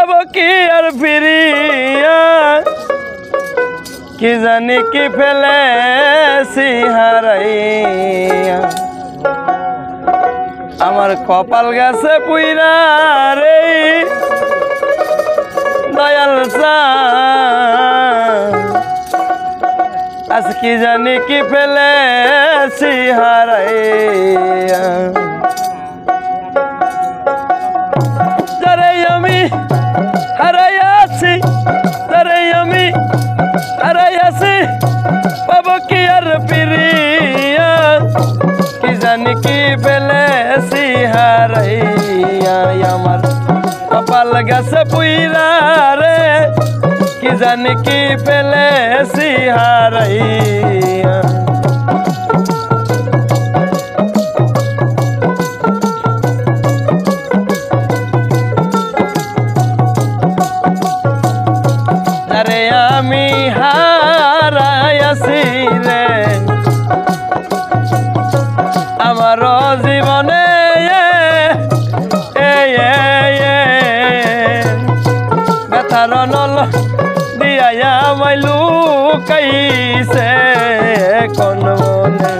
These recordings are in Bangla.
পাবো কি আর ফিরিয়া কি জানি কি ফেলেছি হারাইয়া আমার কপাল গেছে পুইরা রে দয়াল আজ কি জানি কি ফেলেছি হারাইয়া যারে আমি হারাইয়াছি যারে আমি হারাইয়াছি পাবো কি আর ফিরিয়া কি জানি কি ফেলেছি হারাইয়া আমার কপাল গেছে পুইরা রে কি জানি কি ফেলেছি হারাইয়া আরে আমি হারাইয়াছি রে আমার জীবনে ব্যথার নল দিয়া মাইলু কাইছে কোন মনে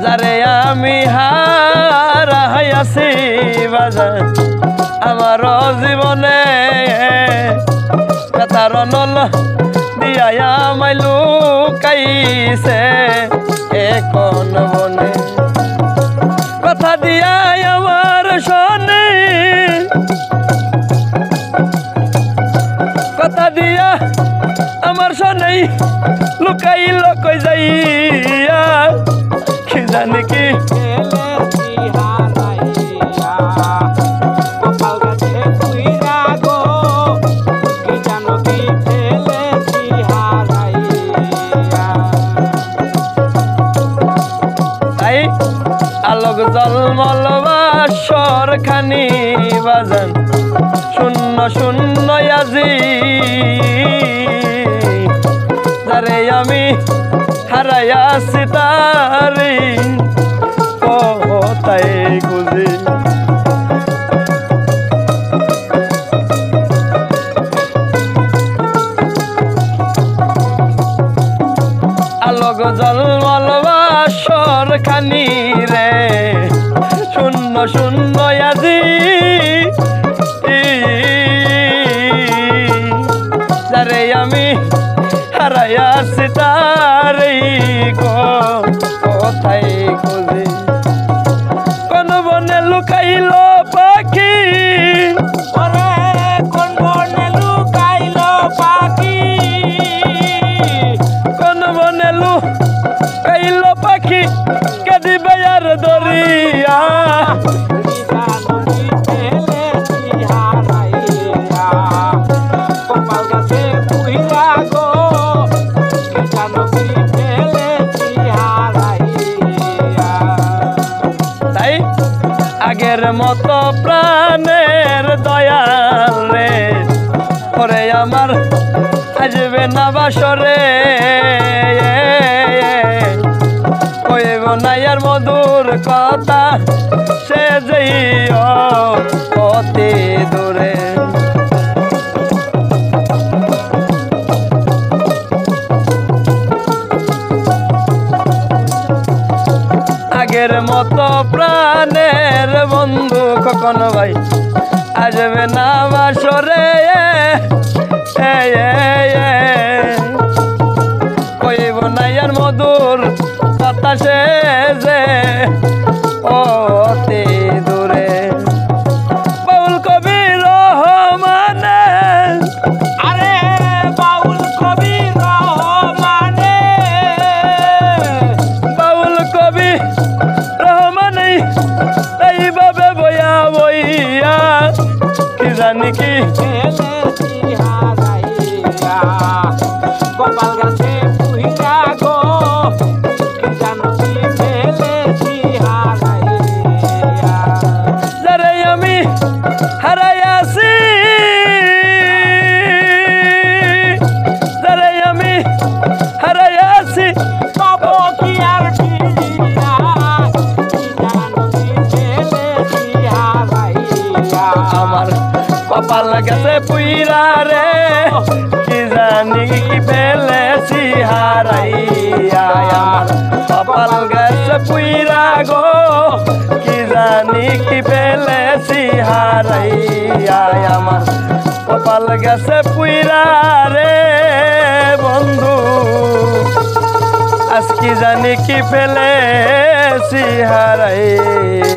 যারে আমি হারাইয়াছি বাজার আমার জীবনে ব্যথার নল দিয়া মাইলু কাইছে কোন বনে কথা দিয়া আমার শোনে কথা দিয়া আমার শোনে লুকাইল কই যাইয়া কি জানি কি আলোক জলমল বাসর খানি বাজান শূন্য শূন্য আজি যারে আমি হারাইয়াছি তারি কোথায় খুঁজি আলোক জলমল বাসর খানি রে শূন্য শূন্য আজি যারে আমি হারাইয়াছি তারি কোথায় খুঁজি কোন বনে লুকাইল পাখি কোন বনে লুকাইল পাখি কোন বনে লুকাইল পাখি কে দিবে আর দরিয়া তাই আগের মতো প্রাণের দয়াল রে ওরে আমার আসবে না বাসরে কইব না আর মধুর কথা সে যাইও অতি দূরে আগের মতো প্রাণের বন্ধু কখনো ভাই আসবে না বাসরে কইব না আর মধুর কথা সে যে অতি দূরে বাউল কবি রহমানে আরে বাউল কবি রহমানে বাউল কবি রহমানে এইভাবে বইয়া বইয়া কি জানি কি কপাল গাছে পুহিরা গো জানো কি ফেলেছি কি জানি কি ফেলেছি হারাইয়া আমার কপাল গেছে পুইরা গো কি জানি কি ফেলেছি হারাইয়া আমার কপাল গেছে পুইরা রে বন্ধু আজ কি জানি কি ফেলেছি হারাই